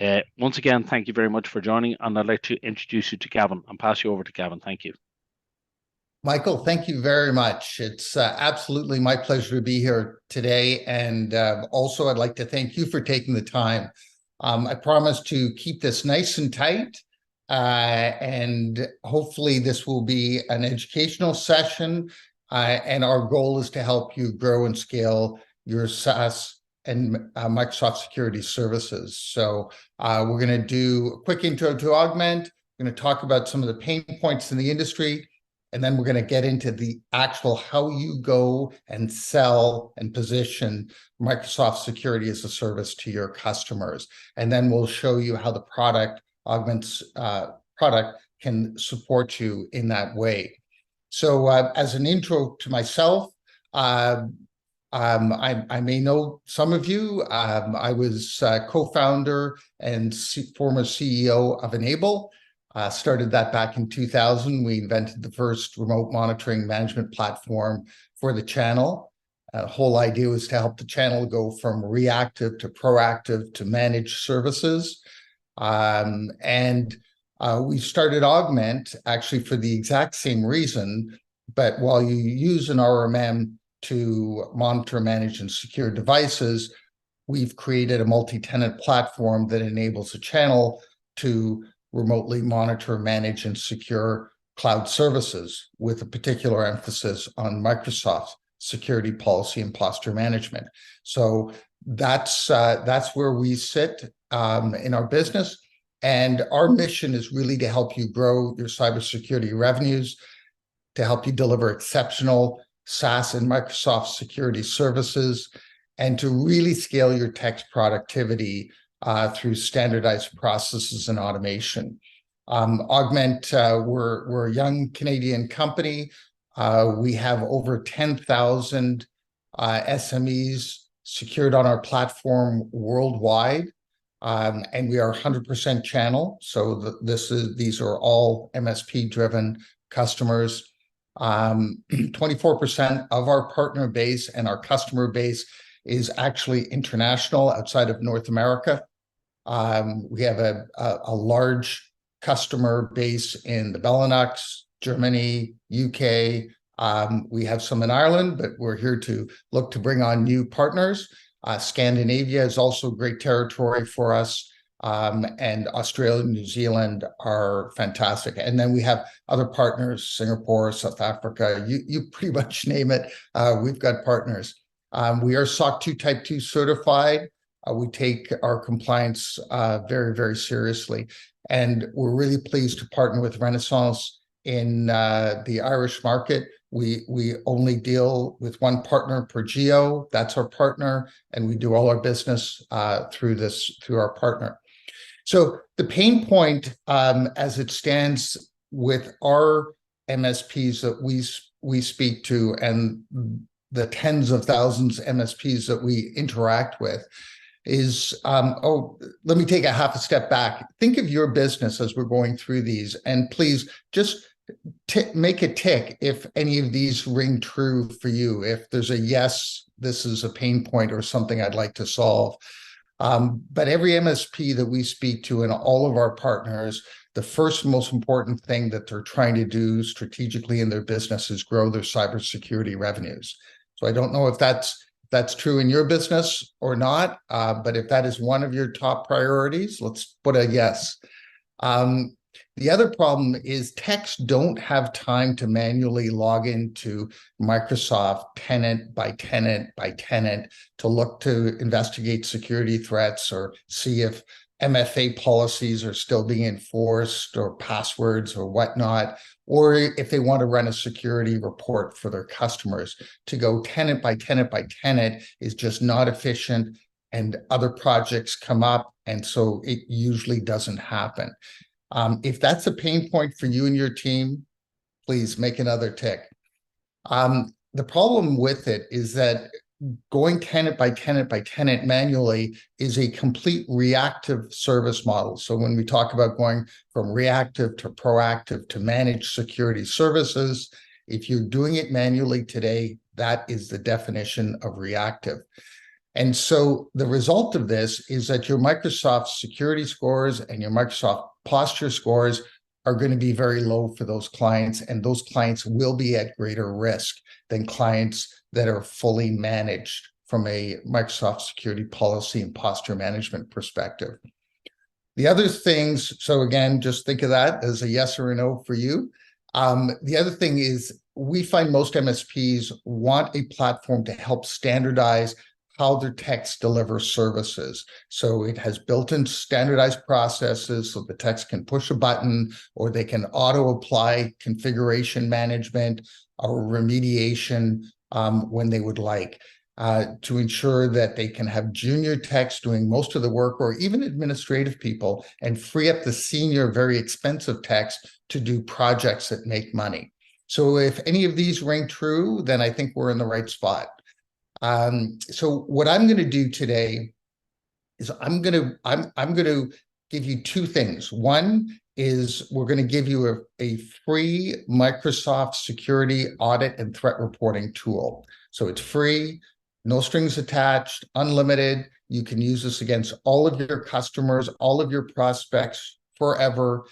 Once again, thank you very much for joining, and I'd like to introduce you to Gavin and pass you over to Gavin. Thank you. Michael, thank you very much. It's absolutely my pleasure to be here today. And also, I'd like to thank you for taking the time. I promise to keep this nice and tight. And hopefully this will be an educational session. And our goal is to help you grow and scale your SaaS and Microsoft Security services. So we're going to do a quick intro to Augmentt. We're going to talk about some of the pain points in the industry. And then we're going to get into the actual how you go and sell and position Microsoft Security as a service to your customers. And then we'll show you how the product, Augmentt's product, can support you in that way. So as an intro to myself, I may know some of you. I was co-founder and former CEO of Enable. Started that back in 2000. We invented the first remote monitoring management platform for the channel. The whole idea was to help the channel go from reactive to proactive to managed services. We started Augmentt actually for the exact same reason, but while you use an RMM to monitor, manage, and secure devices, we've created a multi-tenant platform that enables a channel to remotely monitor, manage, and secure cloud services with a particular emphasis on Microsoft security policy and posture management. So that's where we sit in our business. And our mission is really to help you grow your cybersecurity revenues, to help you deliver exceptional SaaS and Microsoft security services, and to really scale your tech productivity through standardized processes and automation. Augmentt, we're a young Canadian company. We have over 10,000 SMEs secured on our platform worldwide, and we are 100% channel. So these are all MSP-driven customers. 24% of our partner base and our customer base is actually international outside of North America. We have a large customer base in the Benelux, Germany, UK. We have some in Ireland, but we're here to look to bring on new partners. Scandinavia is also great territory for us. And Australia and New Zealand are fantastic. And then we have other partners, Singapore, South Africa, you pretty much name it. We've got partners. We are SOC 2 Type 2 certified. We take our compliance very, very seriously. And we're really pleased to partner with Renaissance in the Irish market. We only deal with one partner per geo. That's our partner. And we do all our business through our partner. So the pain point as it stands with our MSPs that we speak to and the tens of thousands of MSPs that we interact with is, let me take a half a step back. Think of your business as we're going through these, and please just make a tick if any of these ring true for you. If there's a yes, this is a pain point or something I'd like to solve. But every MSP that we speak to and all of our partners, the first most important thing that they're trying to do strategically in their business is grow their cybersecurity revenues. So I don't know if that's true in your business or not, but if that is one of your top priorities, let's put a yes. The other problem is techs don't have time to manually log into Microsoft tenant by tenant by tenant to look to investigate security threats or see if MFA policies are still being enforced or passwords or whatnot, or if they want to run a security report for their customers. To go tenant by tenant by tenant is just not efficient, and other projects come up, and so it usually doesn't happen. If that's a pain point for you and your team, please make another tick. The problem with it is that going tenant by tenant by tenant manually is a complete reactive service model. So when we talk about going from reactive to proactive to managed security services, if you're doing it manually today, that is the definition of reactive. And so the result of this is that your Microsoft security scores and your Microsoft posture scores are going to be very low for those clients, and those clients will be at greater risk than clients that are fully managed from a Microsoft security policy and posture management perspective. The other things, so again, just think of that as a yes or a no for you. The other thing is we find most MSPs want a platform to help standardize how their techs deliver services. So it has built-in standardized processes so the techs can push a button, or they can auto-apply configuration management or remediation when they would like, to ensure that they can have junior techs doing most of the work, or even administrative people, and free up the senior, very expensive techs to do projects that make money. So if any of these ring true, then I think we're in the right spot. So what I'm going to do today is I'm going to give you two things. One is we're going to give you a free Microsoft security audit and threat reporting tool. So it's free, no strings attached, unlimited. You can use this against all of your customers, all of your prospects forever.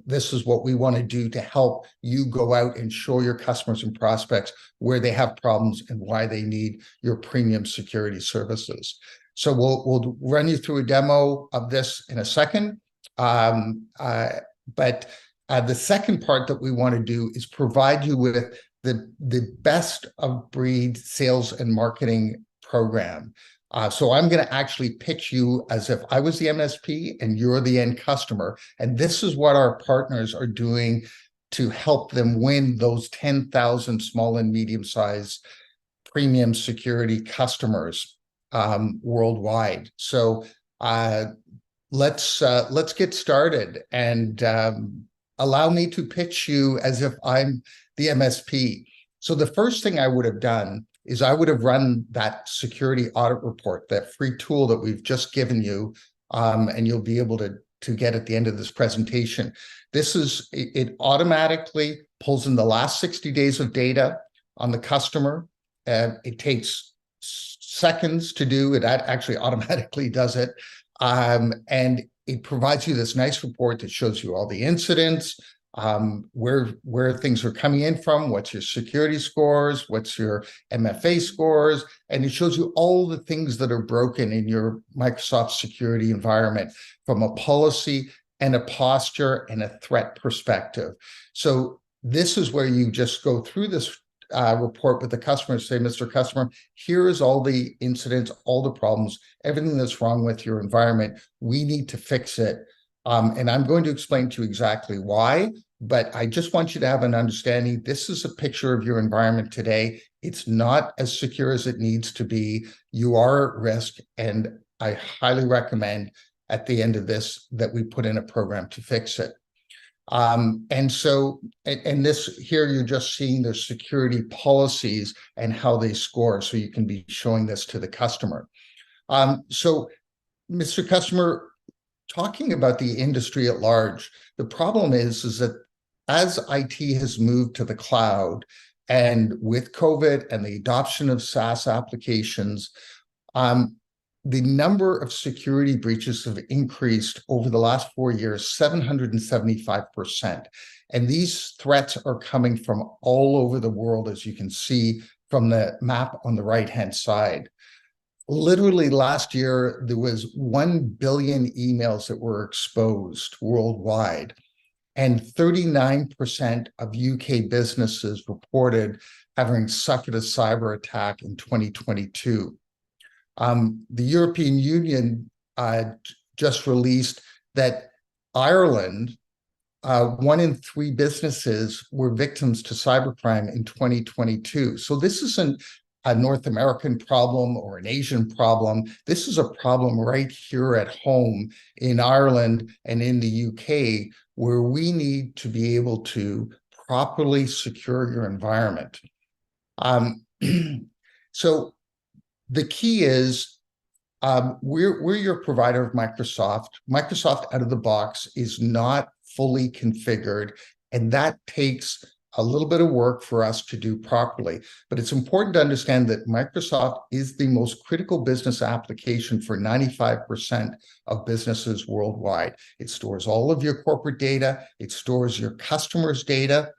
This is what we want to do to help you go out and show your customers and prospects where they have problems and why they need your premium security services. So we'll run you through a demo of this in a second. But the second part that we want to do is provide you with the best of breed sales and marketing program. So I'm going to actually pitch you as if I was the MSP and you're the end customer. And this is what our partners are doing to help them win those 10,000 small and medium-sized premium security customers worldwide. So let's get started, and allow me to pitch you as if I'm the MSP. So the first thing I would have done is I would have run that security audit report, that free tool that we've just given you, and you'll be able to get at the end of this presentation. It automatically pulls in the last 60 days of data on the customer. It takes seconds to do. It actually automatically does it. And it provides you this nice report that shows you all the incidents, where things are coming in from, what's your security scores, what's your MFA scores, and it shows you all the things that are broken in your Microsoft security environment from a policy and a posture and a threat perspective. So this is where you just go through this report with the customer, say, Mr. Customer, here is all the incidents, all the problems, everything that's wrong with your environment. We need to fix it. And I'm going to explain to you exactly why, but I just want you to have an understanding. This is a picture of your environment today. It's not as secure as it needs to be. You are at risk, and I highly recommend at the end of this that we put in a program to fix it. And this here, you're just seeing their security policies and how they score, so you can be showing this to the customer. So, Mr. Customer, talking about the industry at large, the problem is that as IT has moved to the cloud, and with COVID and the adoption of SaaS applications, the number of security breaches have increased over the last 4 years, 775%. And these threats are coming from all over the world, as you can see from the map on the right-hand side. Literally last year, there was 1 billion emails that were exposed worldwide, and 39% of UK businesses reported having suffered a cyber attack in 2022. The European Union just released that Ireland, 1 in 3 businesses were victims to cybercrime in 2022. So this isn't a North American problem or an Asian problem. This is a problem right here at home in Ireland and in the UK, where we need to be able to properly secure your environment. So the key is we're your provider of Microsoft. Microsoft out of the box is not fully configured, and that takes a little bit of work for us to do properly, but it's important to understand that Microsoft is the most critical business application for 95% of businesses worldwide. It stores all of your corporate data, it stores your customers' data,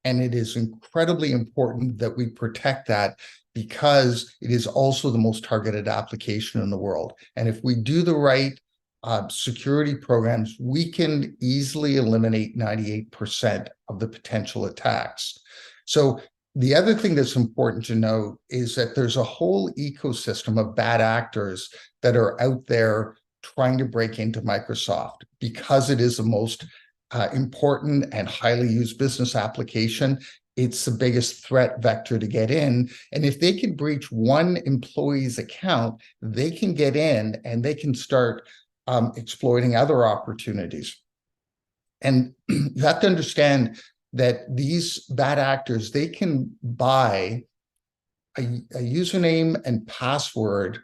and it is incredibly important that we protect that because it is also the most targeted application in the world. And if we do the right security programs, we can easily eliminate 98% of the potential attacks. So the other thing that's important to know is that there's a whole ecosystem of bad actors that are out there trying to break into Microsoft because it is the most important and highly used business application. It's the biggest threat vector to get in. And if they can breach one employee's account, they can get in and they can start exploiting other opportunities. And you have to understand that these bad actors, they can buy a username and password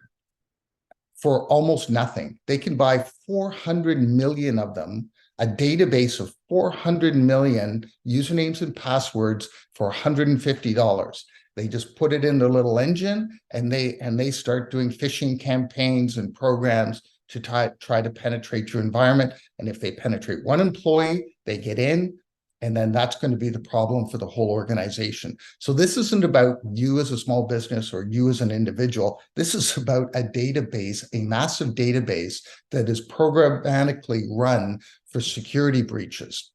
for almost nothing. They can buy 400 million of them, a database of 400 million usernames and passwords for $150. They just put it in their little engine and they start doing phishing campaigns and programs to try to penetrate your environment. And if they penetrate one employee, they get in, and then that's going to be the problem for the whole organization. So this isn't about you as a small business or you as an individual. This is about a database, a massive database that is programmatically run for security breaches.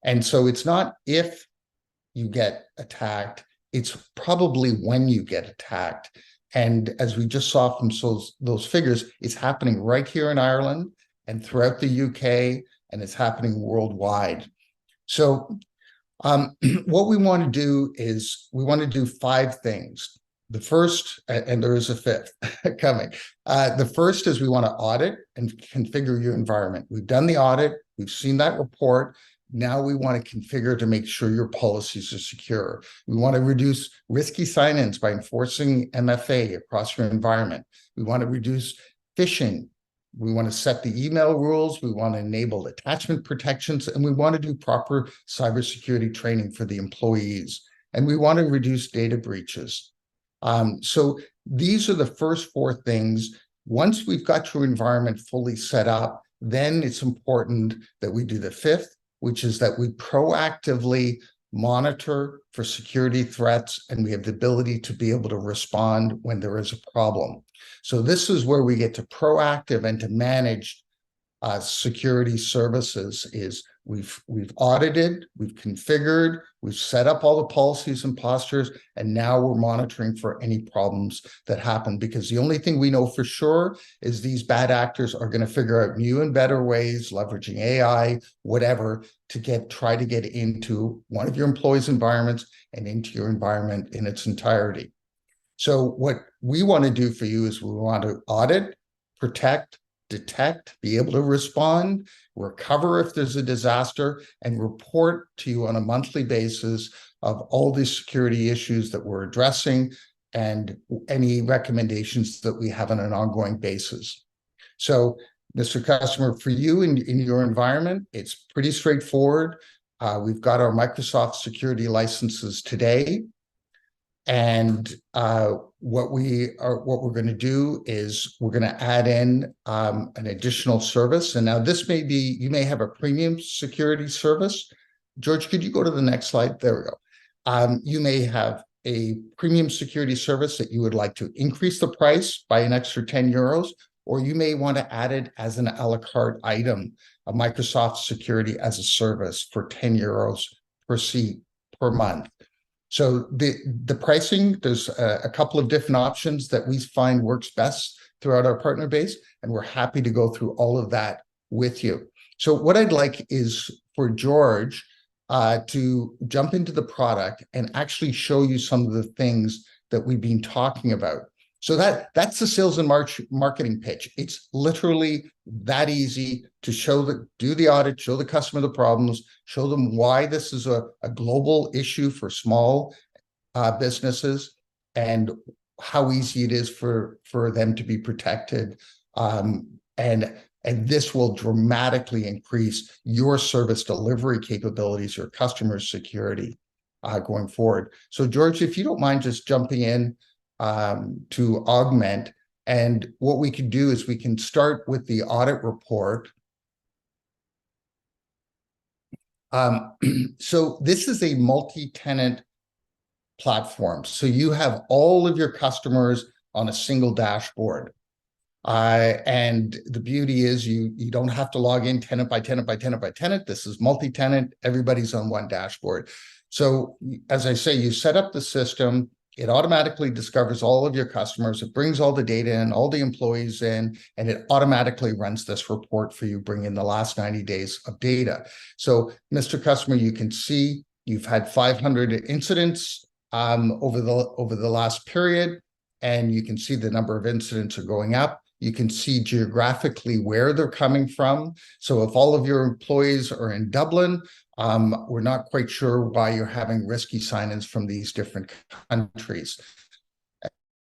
And so it's not if you get attacked, it's probably when you get attacked. And as we just saw from those figures, it's happening right here in Ireland and throughout the UK, and it's happening worldwide. So what we want to do is we want to do 5 things. The first, and there is a 5th coming. The first is we want to audit and configure your environment. We've done the audit. We've seen that report. Now we want to configure to make sure your policies are secure. We want to reduce risky sign-ins by enforcing MFA across your environment. We want to reduce phishing. We want to set the email rules. We want to enable attachment protections, and we want to do proper cybersecurity training for the employees. And we want to reduce data breaches. So these are the first 4 things. Once we've got your environment fully set up, then it's important that we do the 5th, which is that we proactively monitor for security threats, and we have the ability to be able to respond when there is a problem. So this is where we get to proactive and to manage security services. Is we've audited, we've configured, we've set up all the policies and postures, and now we're monitoring for any problems that happen, because the only thing we know for sure is these bad actors are going to figure out new and better ways, leveraging AI, whatever, to try to get into one of your employees' environments and into your environment in its entirety. So what we want to do for you is we want to audit, protect, detect, be able to respond, recover if there's a disaster, and report to you on a monthly basis of all the security issues that we're addressing and any recommendations that we have on an ongoing basis. So, Mr. Customer, for you in your environment, it's pretty straightforward. We've got our Microsoft security licenses today. And what we're going to do is we're going to add in an additional service. And now this may be, you may have a premium security service. George, could you go to the next slide? There we go. You may have a premium security service that you would like to increase the price by an extra 10 euros, or you may want to add it as an a la carte item, a Microsoft Security as a service for 10 euros per seat per month. So the pricing, there's a couple of different options that we find works best throughout our partner base, and we're happy to go through all of that with you. So what I'd like is for George to jump into the product and actually show you some of the things that we've been talking about. So that's the sales and marketing pitch. It's literally that easy to do the audit, show the customer the problems, show them why this is a global issue for small businesses, and how easy it is for them to be protected. And this will dramatically increase your service delivery capabilities, your customer security. going forward. So George, if you don't mind just jumping in to Augmentt, and what we can do is we can start with the audit report. So this is a multi-tenant platform. So you have all of your customers on a single dashboard. And the beauty is you don't have to log in tenant by tenant by tenant by tenant. This is multi-tenant. Everybody's on one dashboard. So as I say, you set up the system. It automatically discovers all of your customers. It brings all the data in, all the employees in, and it automatically runs this report for you, bring in the last 90 days of data. So, Mr. Customer, you can see you've had 500 incidents over the last period, and you can see the number of incidents are going up. You can see geographically where they're coming from. So if all of your employees are in Dublin, we're not quite sure why you're having risky sign-ins from these different countries.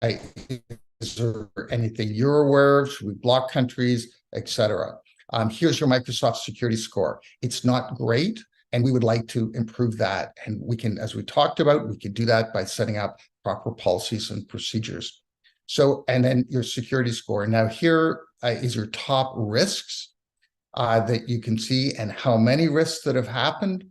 Is there anything you're aware of? Should we block countries, etc.? Here's your Microsoft Security score. It's not great, and we would like to improve that. And we can, as we talked about, we can do that by setting up proper policies and procedures. So, and then your security score. Now here is your top risks that you can see and how many risks that have happened.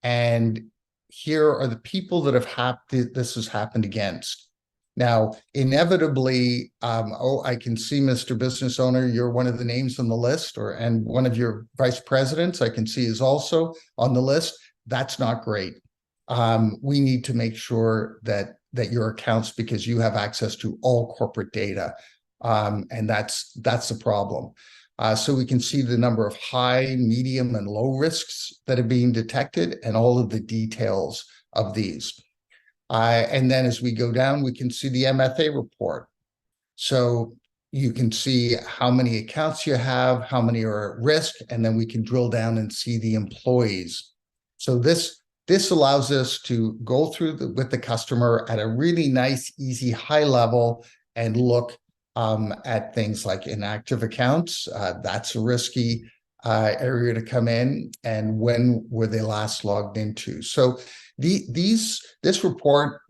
And here are the people that this has happened against. Now, inevitably, I can see, Mr. Business Owner, you're one of the names on the list, and one of your vice presidents I can see is also on the list. That's not great. We need to make sure that your accounts, because you have access to all corporate data, and that's the problem. So we can see the number of high, medium, and low risks that are being detected and all of the details of these. And then as we go down, we can see the MFA report. So you can see how many accounts you have, how many are at risk, and then we can drill down and see the employees. So this allows us to go through with the customer at a really nice, easy, high level and look at things like inactive accounts. That's a risky area to come in, and when were they last logged into. So this report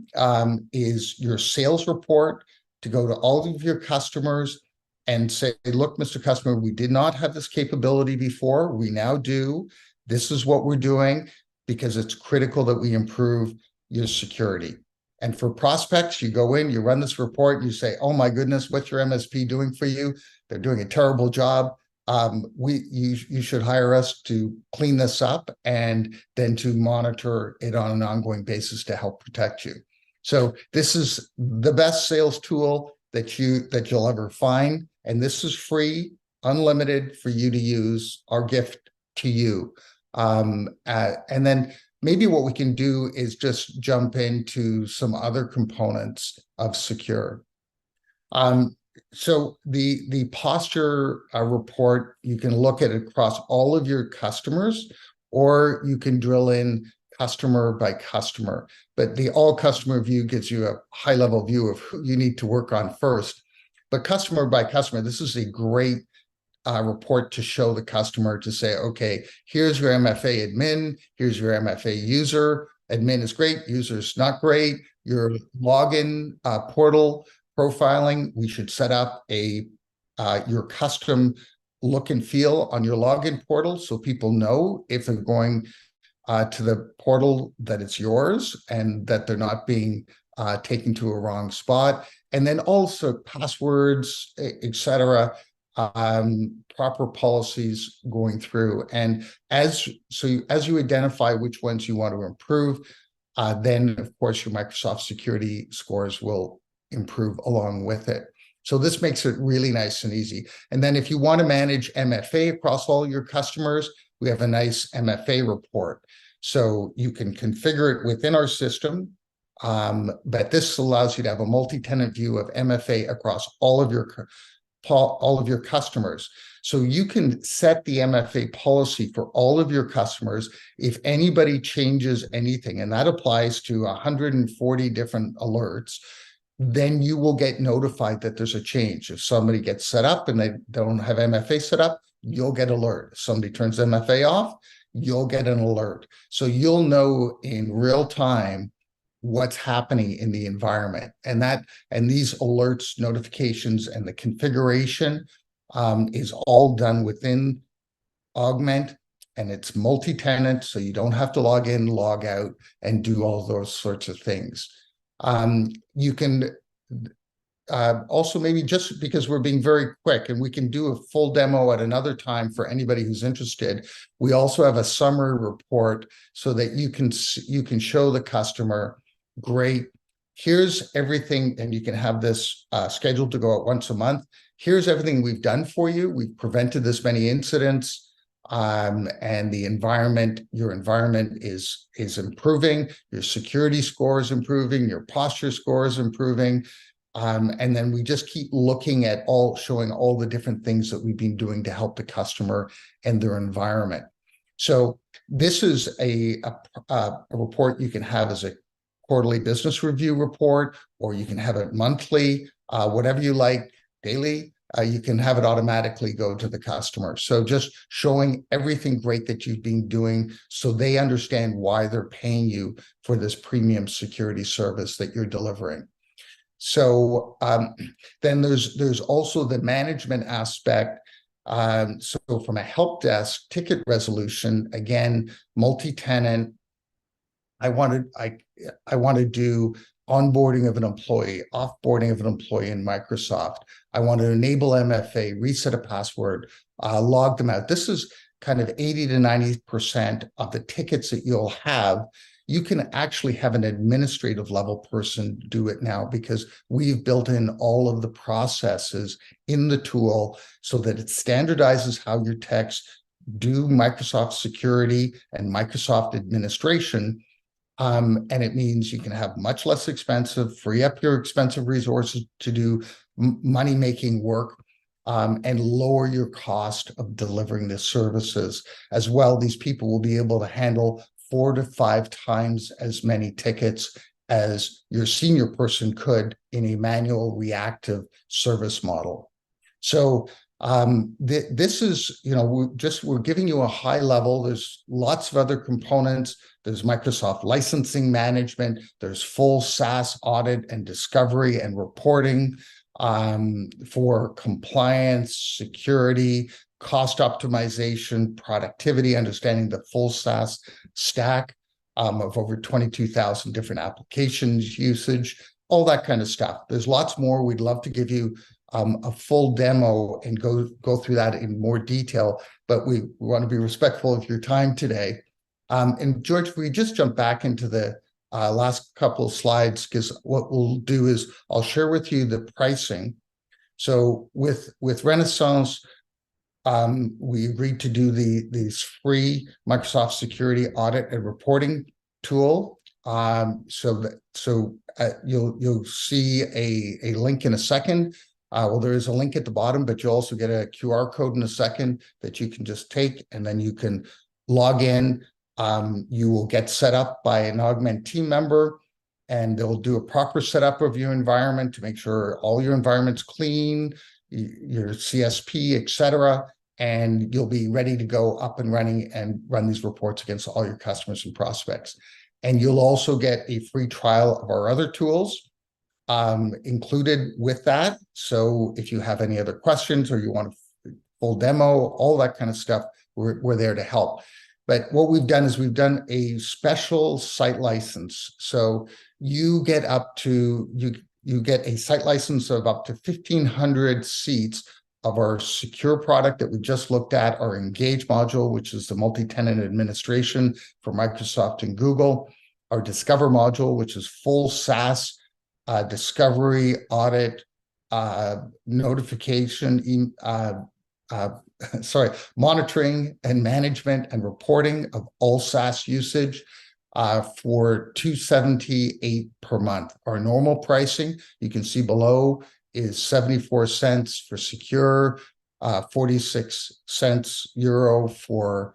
is your sales report to go to all of your customers and say, look, Mr. Customer, we did not have this capability before. We now do. This is what we're doing, because it's critical that we improve your security. And for prospects, you go in, you run this report, you say, oh my goodness, what's your MSP doing for you? They're doing a terrible job. You should hire us to clean this up and then to monitor it on an ongoing basis to help protect you. So this is the best sales tool that you'll ever find. And this is free, unlimited for you to use, our gift to you. And then maybe what we can do is just jump into some other components of Secure. So the posture report, you can look at it across all of your customers, or you can drill in customer by customer. But the all customer view gives you a high level view of who you need to work on first. But customer by customer, this is a great report to show the customer, to say, okay, here's your MFA admin, here's your MFA user. Admin is great, user's not great. Your login portal profiling, we should set up your custom look and feel on your login portal, so people know if they're going to the portal that it's yours and that they're not being taken to a wrong spot. And then also passwords, etc., proper policies going through. And as you identify which ones you want to improve, then of course your Microsoft Security scores will improve along with it. So this makes it really nice and easy. And then if you want to manage MFA across all your customers, we have a nice MFA report. So you can configure it within our system, but this allows you to have a multi-tenant view of MFA across all of your customers. So you can set the MFA policy for all of your customers if anybody changes anything, and that applies to 140 different alerts. Then you will get notified that there's a change. If somebody gets set up and they don't have MFA set up, you'll get alert. If somebody turns MFA off, you'll get an alert. So you'll know in real time what's happening in the environment, and these alerts, notifications, and the configuration is all done within Augmentt, and it's multi-tenant, so you don't have to log in, log out, and do all those sorts of things. You can also, maybe just because we're being very quick, and we can do a full demo at another time for anybody who's interested, we also have a summary report so that you can show the customer, great, here's everything, and you can have this scheduled to go out once a month. Here's everything we've done for you. We've prevented this many incidents, and the environment, your environment is improving, your security score is improving, your posture score is improving. And then we just keep looking at showing all the different things that we've been doing to help the customer and their environment. So this is a report you can have as a quarterly business review report, or you can have it monthly, whatever you like, daily. You can have it automatically go to the customer. So just showing everything great that you've been doing so they understand why they're paying you for this premium security service that you're delivering. So then there's also the management aspect. So from a help desk ticket resolution, again, multi-tenant, I want to do onboarding of an employee, offboarding of an employee in Microsoft. I want to enable MFA, reset a password, log them out. This is kind of 80 to 90% of the tickets that you'll have. You can actually have an administrative level person do it now, because we've built in all of the processes in the tool so that it standardizes how your techs do Microsoft security and Microsoft administration. And it means you can have much less expensive, free up your expensive resources to do money-making work, and lower your cost of delivering the services. As well, these people will be able to handle 4 to 5 times as many tickets as your senior person could in a manual reactive service model. So this is, we're giving you a high level. There's lots of other components. There's Microsoft licensing management. There's full SaaS audit and discovery and reporting for compliance, security, cost optimization, productivity, understanding the full SaaS stack of over 22,000 different applications, usage, all that kind of stuff. There's lots more. We'd love to give you a full demo and go through that in more detail, but we want to be respectful of your time today. And George, if we just jump back into the last couple of slides, because what we'll do is I'll share with you the pricing. So with Renaissance, we agreed to do these free Microsoft Security audit and reporting tool. You'll see a link in a second. Well, there is a link at the bottom, but you'll also get a QR code in a second that you can just take, and then you can log in. You will get set up by an Augmentt team member, and they'll do a proper setup of your environment to make sure all your environment's clean, your CSP, etc., and you'll be ready to go up and running and run these reports against all your customers and prospects. And you'll also get a free trial of our other tools included with that. So if you have any other questions or you want a full demo, all that kind of stuff, we're there to help. But what we've done is we've done a special site license. So you get you get a site license of up to 1,500 seats of our secure product that we just looked at, our Engage module, which is the multi-tenant administration for Microsoft and Google, our Discover module, which is full SaaS discovery, audit, notification, monitoring and management and reporting of all SaaS usage for $278 per month. Our normal pricing, you can see below, is 74 cents for secure, 46 cents euro for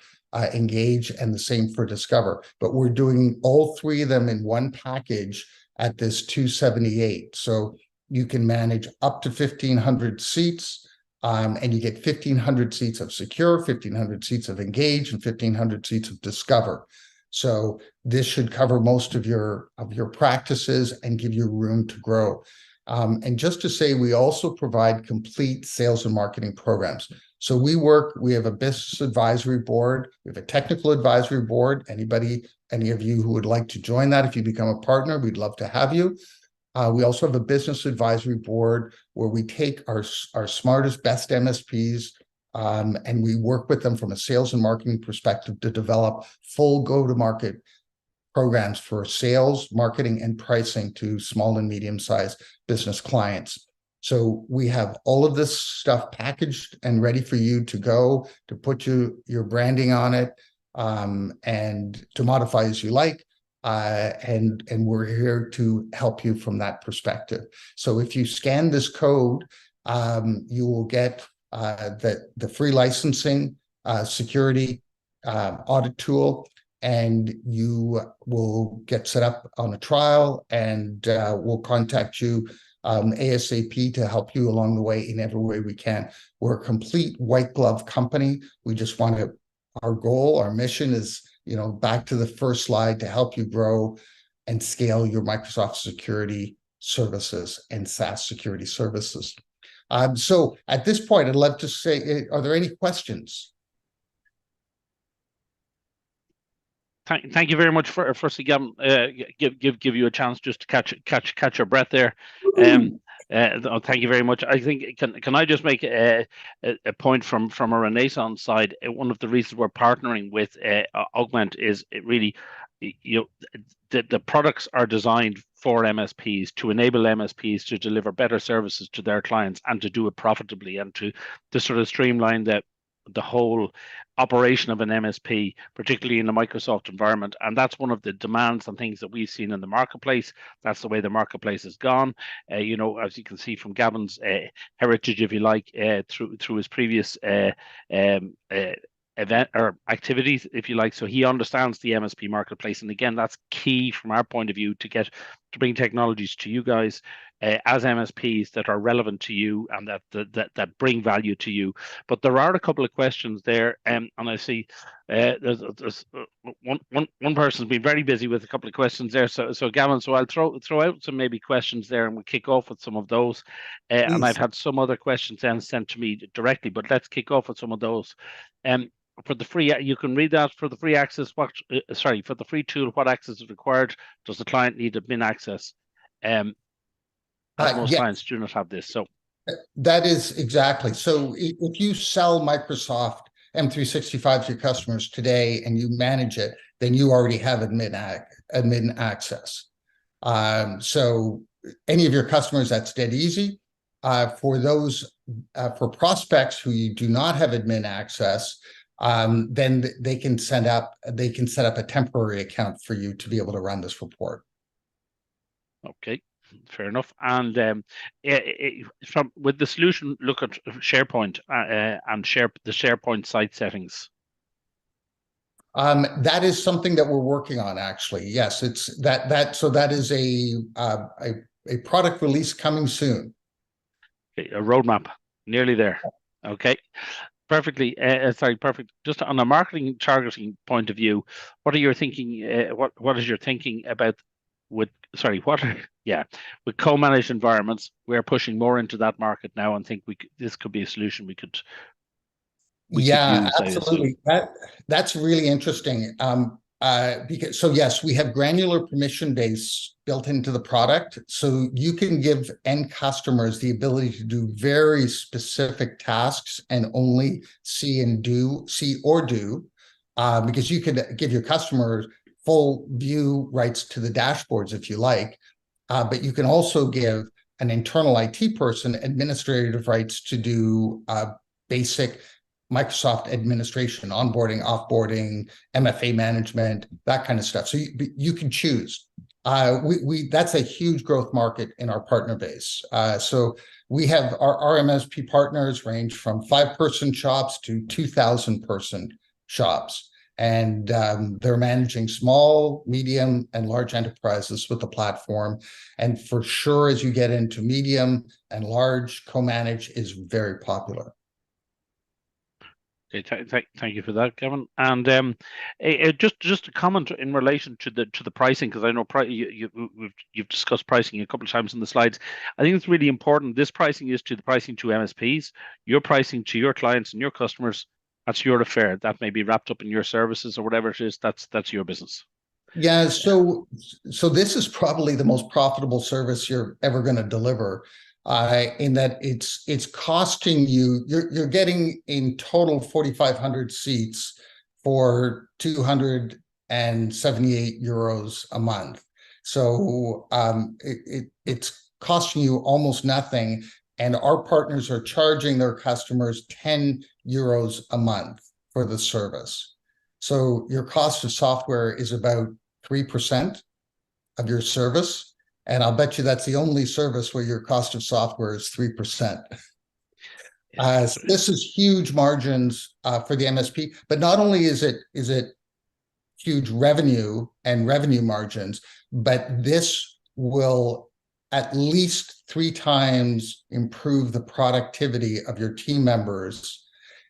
Engage, and the same for Discover. But we're doing all three of them in one package at this $278. So you can manage up to 1,500 seats And you get 1,500 seats of Secure, 1,500 seats of Engage, and 1,500 seats of Discover. So this should cover most of your practices and give you room to grow. And just to say, we also provide complete sales and marketing programs. So we have a business advisory board, we have a technical advisory board. Any of you who would like to join that, if you become a partner, we'd love to have you. We also have a business advisory board where we take our smartest, best MSPs, and we work with them from a sales and marketing perspective to develop full go-to-market programs for sales, marketing, and pricing to small and medium-sized business clients. So we have all of this stuff packaged and ready for you to go, to put your branding on it, and to modify as you like. And we're here to help you from that perspective. So if you scan this code, you will get the free licensing, security, audit tool, and you will get set up on a trial, and we'll contact you ASAP to help you along the way in every way we can. We're a complete white glove company. We just want to, our goal, our mission is, back to the first slide, to help you grow and scale your Microsoft security services and SaaS security services. So at this point, I'd love to say, are there any questions? Thank you very much for firstly, Gavin, give you a chance just to catch your breath there. Thank you very much. I think can I just make a point from a Renaissance side? One of the reasons we're partnering with Augmentt is it really, the products are designed for MSPs to enable MSPs to deliver better services to their clients and to do it profitably, and to sort of streamline the whole operation of an MSP, particularly in the Microsoft environment. And that's one of the demands and things that we've seen in the marketplace. That's the way the marketplace has gone. As you can see from Gavin's heritage, if you like, through his previous event or activities, if you like. So he understands the MSP marketplace. And again, that's key from our point of view to bring technologies to you guys as MSPs that are relevant to you and that bring value to you. But there are a couple of questions there, and I see there's one person's been very busy with a couple of questions there. So Gavin, so I'll throw out some maybe questions there, and we'll kick off with some of those. And I've had some other questions then sent to me directly, but let's kick off with some of those. For the free, you can read that. For the free access, for the free tool, what access is required? Does the client need admin access? Most clients do not have this. So that is exactly. So if you sell Microsoft M365 to your customers today and you manage it, then you already have admin access. So any of your customers, that's dead easy. For those, for prospects who you do not have admin access, then they can set up a temporary account for you to be able to run this report. Okay, fair enough. And with the solution, look at SharePoint and the SharePoint site settings. That is something that we're working on, actually. Yes, it's that. So that is a product release coming soon. Okay, a roadmap, nearly there. Okay. Perfectly. Perfect. Just on a marketing targeting point of view, what are your thinking? What is your thinking about with co-managed environments? We're pushing more into that market now, and think this could be a solution we could use, absolutely. That's really interesting. Because yes, we have granular permission base built into the product, so you can give end customers the ability to do very specific tasks and only see or do, because you could give your customers full view rights to the dashboards if you like, but you can also give an internal IT person administrative rights to do basic Microsoft administration, onboarding, offboarding, MFA management, that kind of stuff. So you can choose. That's a huge growth market in our partner base. So we have our MSP partners range from 5-person shops to 2,000-person shops. and they're managing small, medium, and large enterprises with the platform. And for sure, as you get into medium and large, co-manage is very popular. Okay, thank you for that, Kevin. And just a comment in relation to the pricing, because I know you've discussed pricing a couple of times in the slides. I think it's really important. This pricing is to the pricing to MSPs. Your pricing to your clients and your customers. That's your affair. That may be wrapped up in your services or whatever it is. That's your business. Yeah, so this is probably the most profitable service you're ever going to deliver, in that it's costing you, you're getting in total 4,500 seats for 278 euros a month. So it's costing you almost nothing, and our partners are charging their customers 10 euros a month for the service. So your cost of software is about 3% of your service. And I'll bet you that's the only service where your cost of software is 3%. So this is huge margins for the MSP, but not only is it huge revenue and revenue margins, but this will at least 3 times improve the productivity of your team members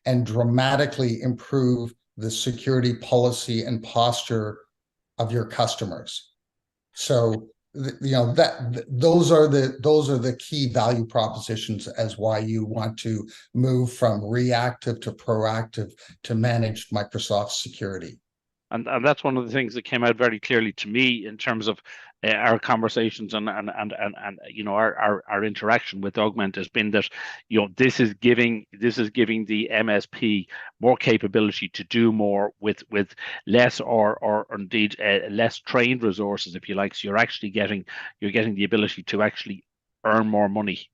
and dramatically improve the security policy and posture of your customers. So those are the key value propositions as why you want to move from reactive to proactive to manage Microsoft security. And that's one of the things that came out very clearly to me in terms of our conversations and our interaction with Augmentt has been that this is giving the MSP more capability to do more with less or indeed less trained resources, if you like. So you're getting the ability to actually earn more money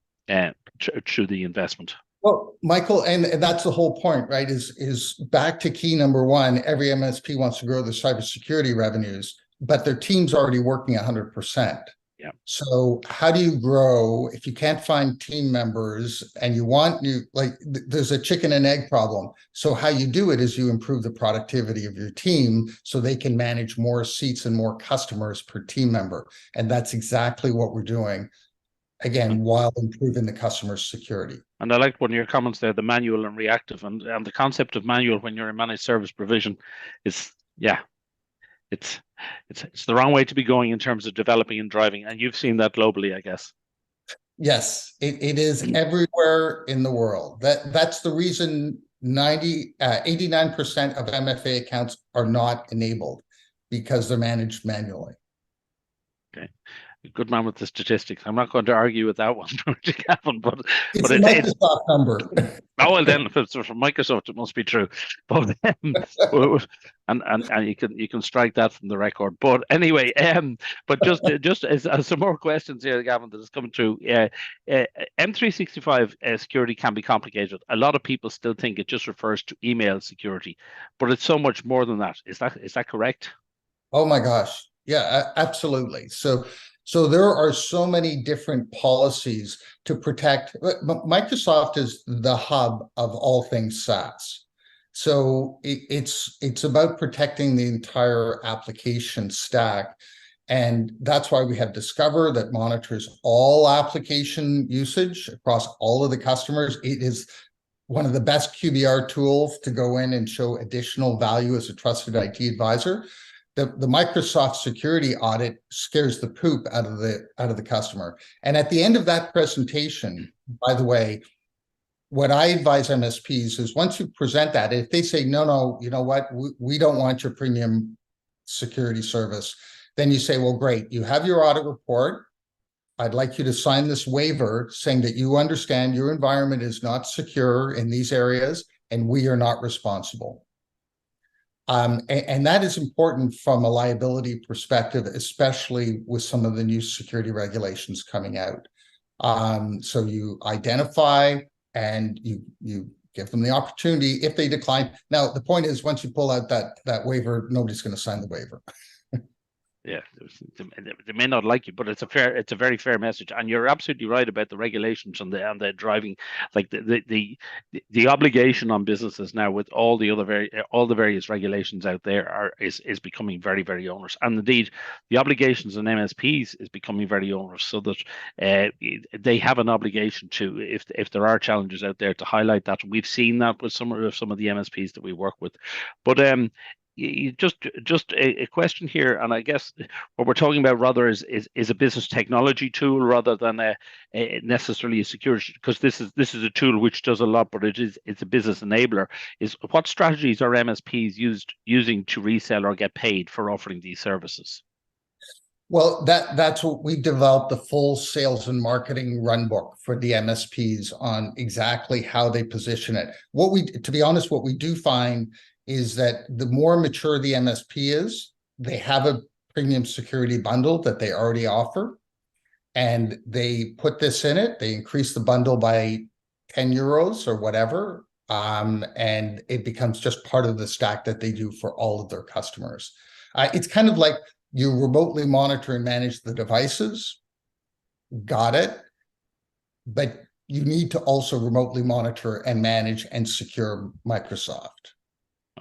through the investment. Well, Michael, and that's the whole point, right? Is back to key number one. Every MSP wants to grow their cybersecurity revenues, but their team's already working 100%. Yeah. So how do you grow if you can't find team members and there's a chicken and egg problem. So how you do it is you improve the productivity of your team so they can manage more seats and more customers per team member. And that's exactly what we're doing, again, while improving the customer's security. And I liked one of your comments there, the manual and reactive, and the concept of manual when you're in managed service provision is, it's the wrong way to be going in terms of developing and driving. And you've seen that globally, I guess. Yes, it is everywhere in the world. That's the reason 89% of MFA accounts are not enabled, because they're managed manually. Okay. Good man with the statistics. I'm not going to argue with that one, Gavin, but it's a Microsoft number. Oh, well, then if it's from Microsoft, it must be true. But and you can strike that from the record. But anyway, but just as some more questions here, Gavin, that is coming through. M365 security can be complicated. A lot of people still think it just refers to email security, but it's so much more than that. Is that correct? Oh my gosh, yeah, absolutely. So there are so many different policies to protect. Microsoft is the hub of all things SaaS. So it's about protecting the entire application stack. And that's why we have Discover that monitors all application usage across all of the customers. It is one of the best QBR tools to go in and show additional value as a trusted IT advisor. The Microsoft security audit scares the poop out of the customer. And at the end of that presentation, by the way, what I advise MSPs is once you present that, if they say, no, you know what, we don't want your premium security service, then you say, well, great, you have your audit report. I'd like you to sign this waiver saying that you understand your environment is not secure in these areas and we are not responsible. And that is important from a liability perspective, especially with some of the new security regulations coming out. So you identify and you give them the opportunity if they decline. Now, the point is, once you pull out that waiver, nobody's going to sign the waiver. Yeah, they may not like you, but it's a very fair message, and you're absolutely right about the regulations and the driving, like the obligation on businesses now with all the all the various regulations out there is becoming very very onerous, and indeed the obligations on MSPs is becoming very onerous, so that they have an obligation to, if there are challenges out there, to highlight that. We've seen that with some of the MSPs that we work with, but just a question here, and I guess what we're talking about rather is a business technology tool rather than necessarily a security, because this is a tool which does a lot, but it's a business enabler. Is what strategies are MSPs using to resell or get paid for offering these services? Well, that's what we developed, the full sales and marketing run book for the MSPs on exactly how they position it. To be honest, what we do find is that the more mature the MSP is, they have a premium security bundle that they already offer, and they put this in it. They increase the bundle by 10 euros or whatever, and it becomes just part of the stack that they do for all of their customers. It's kind of like you remotely monitor and manage the devices, got it, but you need to also remotely monitor and manage and secure Microsoft.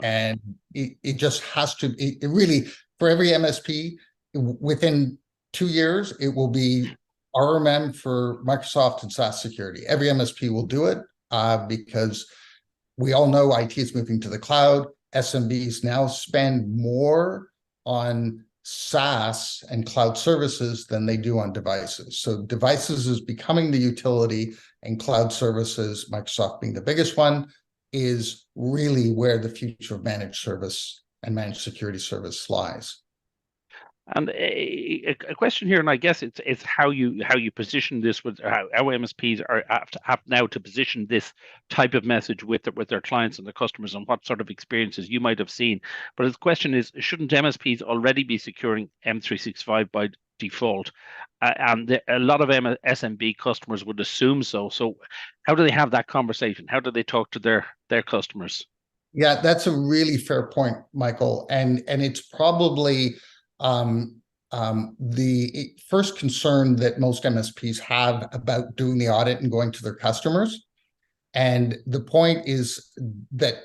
And it just has to, it really, for every MSP, within 2 years, it will be RMM for Microsoft and SaaS security. Every MSP will do it because we all know IT is moving to the cloud. SMBs now spend more on SaaS and cloud services than they do on devices. So devices is becoming the utility, and cloud services, Microsoft being the biggest one, is really where the future of managed service and managed security service lies. And a question here, and I guess it's how you position this, with how MSPs have now to position this type of message with their clients and their customers, and what sort of experiences you might have seen. But the question is, shouldn't MSPs already be securing M365 by default? And a lot of SMB customers would assume so. So how do they have that conversation? How do they talk to their customers? Yeah, that's a really fair point, Michael. And it's probably the first concern that most MSPs have about doing the audit and going to their customers. And the point is that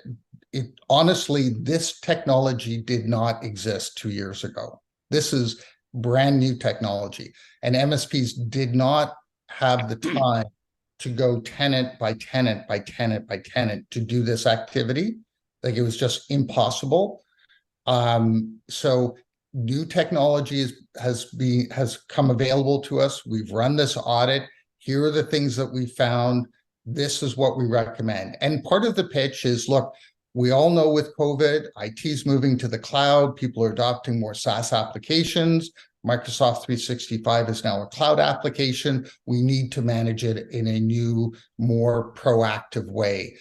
honestly, this technology did not exist 2 years ago. This is brand new technology, and MSPs did not have the time to go tenant by tenant by tenant by tenant to do this activity. Like, it was just impossible. So new technology has come available to us. We've run this audit. Here are the things that we found. This is what we recommend. And part of the pitch is, look, we all know with COVID, IT is moving to the cloud. People are adopting more SaaS applications. Microsoft 365 is now a cloud application. We need to manage it in a new, more proactive way.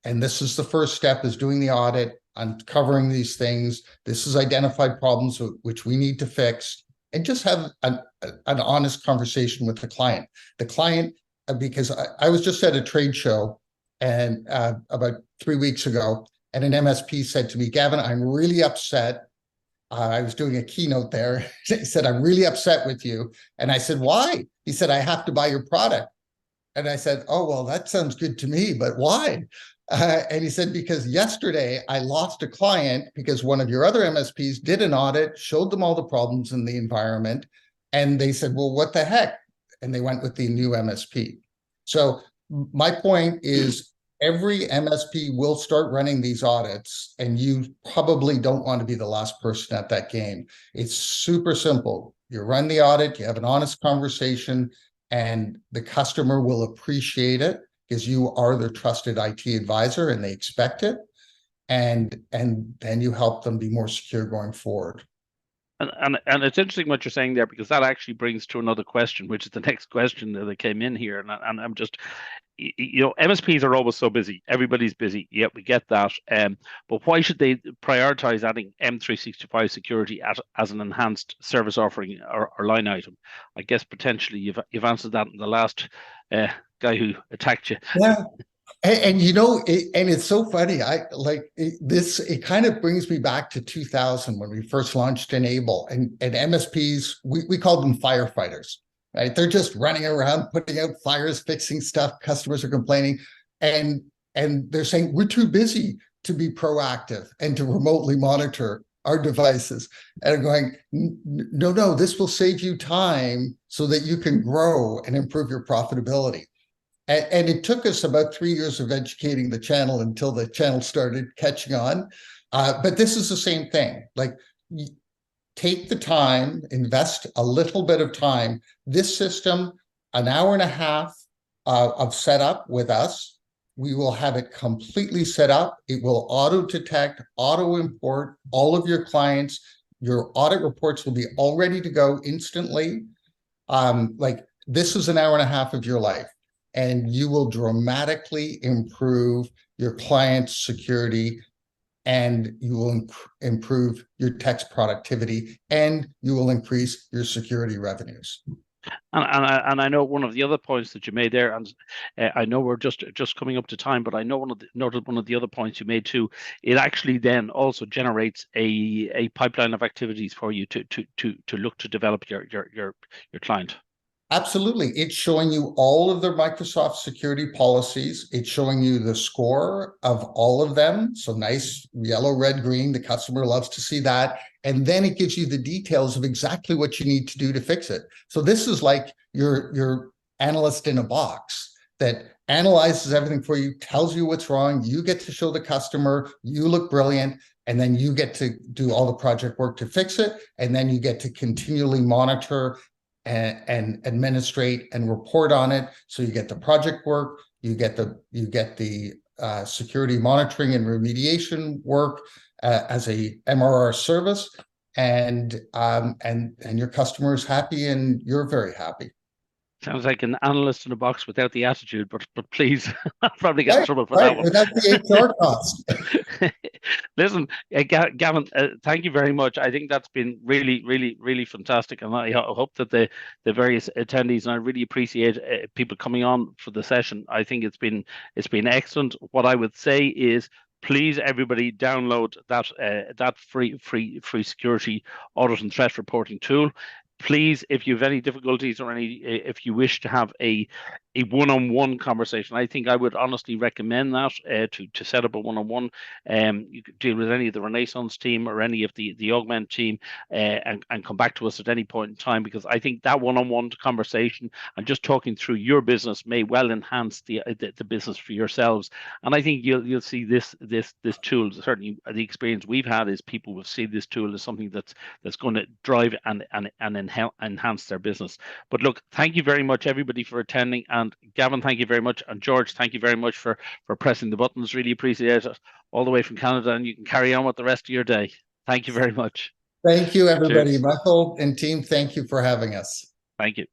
And this is the first step, is doing the audit, uncovering these things. This is identified problems which we need to fix, and just have an honest conversation with the client. The client, because I was just at a trade show and about 3 weeks ago, and an MSP said to me, Gavin, I'm really upset. I was doing a keynote there. He said, I'm really upset with you. And I said, why? He said, I have to buy your product. And I said, oh, well, that sounds good to me, but why? And he said, because yesterday I lost a client because one of your other MSPs did an audit, showed them all the problems in the environment, and they said, well, what the heck? And they went with the new MSP. So my point is, every MSP will start running these audits, and you probably don't want to be the last person at that game. It's super simple. You run the audit, you have an honest conversation, and the customer will appreciate it because you are their trusted IT advisor and they expect it. And then you help them be more secure going forward. And it's interesting what you're saying there, because that actually brings to another question, which is the next question that came in here. And I'm just, MSPs are always so busy. Everybody's busy. Yeah, we get that. But why should they prioritize adding M365 security as an enhanced service offering or line item? I guess potentially you've answered that in the last guy who attacked you. Yeah. And you know, and it's so funny. I like this. It kind of brings me back to 2000 when we first launched Enable, and MSPs. We called them firefighters, right? They're just running around, putting out fires, fixing stuff. Customers are complaining, and and they're saying we're too busy to be proactive and to remotely monitor our devices. And I'm going, no, no, this will save you time so that you can grow and improve your profitability. And it took us about 3 years of educating the channel until the channel started catching on. But this is the same thing. Like, take the time, invest a little bit of time. This system, an hour and a half of setup with us. We will have it completely set up. It will auto detect, auto import all of your clients. Your audit reports will be all ready to go instantly. Like, this is an hour and a half of your life, and you will dramatically improve your client's security, and you will improve your tech's productivity, and you will increase your security revenues. And I know one of the other points that you made there, and I know we're just coming up to time, but I know noted one of the other points you made too. It actually then also generates a pipeline of activities for you to look to develop your client. Absolutely. It's showing you all of their Microsoft security policies. It's showing you the score of all of them. So nice yellow, red, green. The customer loves to see that. And then it gives you the details of exactly what you need to do to fix it. So this is like your analyst in a box that analyzes everything for you, tells you what's wrong. You get to show the customer, you look brilliant, and then you get to do all the project work to fix it. And then you get to continually monitor and administrate and report on it. So you get the project work, you get the security monitoring and remediation work as a MRR service, and your customer is happy and you're very happy. Sounds like an analyst in a box without the attitude, but please, I'll probably get in trouble for that one. Without the HR cost. Listen, Gavin, thank you very much. I think that's been really, really, really fantastic, and I hope that the various attendees, and I really appreciate people coming on for the session. I think it's been excellent. What I would say is, please, everybody, download that free security audit and threat reporting tool. Please, if you have any difficulties or if you wish to have a one-on-one conversation, I think I would honestly recommend that to set up a one-on-one. You could deal with any of the Renaissance team or any of the Augmentt team, and come back to us at any point in time, because I think that one-on-one conversation and just talking through your business may well enhance the business for yourselves. And I think you'll see this tool. Certainly, the experience we've had is people will see this tool as something that's going to drive and enhance their business. But look, thank you very much, everybody, for attending. And Gavin, thank you very much. And George, thank you very much for pressing the buttons. Really appreciate it, all the way from Canada. And you can carry on with the rest of your day. Thank you very much. Thank you, everybody. Cheers. Michael and team, thank you for having us. Thank you.